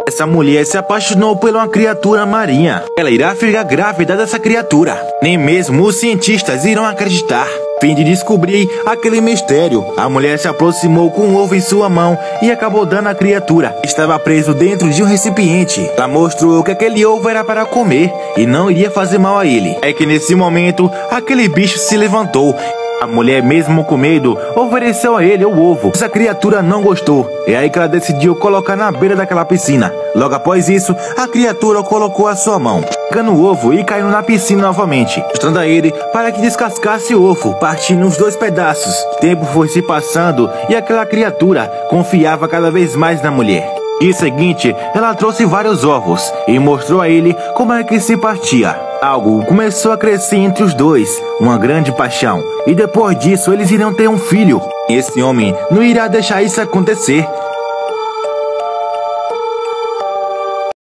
Essa mulher se apaixonou por uma criatura marinha. Ela irá ficar grávida dessa criatura. Nem mesmo os cientistas irão acreditar. Fim de descobrir aquele mistério, a mulher se aproximou com um ovo em sua mão e acabou dando a criatura. Estava preso dentro de um recipiente. Ela mostrou que aquele ovo era para comer e não iria fazer mal a ele. É que nesse momento, aquele bicho se levantou. A mulher, mesmo com medo, ofereceu a ele o ovo. Essa criatura não gostou. É aí que ela decidiu colocar na beira daquela piscina. Logo após isso, a criatura colocou a sua mão, pegando o ovo e caindo na piscina novamente, mostrando a ele para que descascasse o ovo, partindo os 2 pedaços. O tempo foi se passando e aquela criatura confiava cada vez mais na mulher. Dia seguinte, ela trouxe vários ovos e mostrou a ele como é que se partia. Algo começou a crescer entre os dois, uma grande paixão, e depois disso eles iriam ter um filho. Esse homem não irá deixar isso acontecer.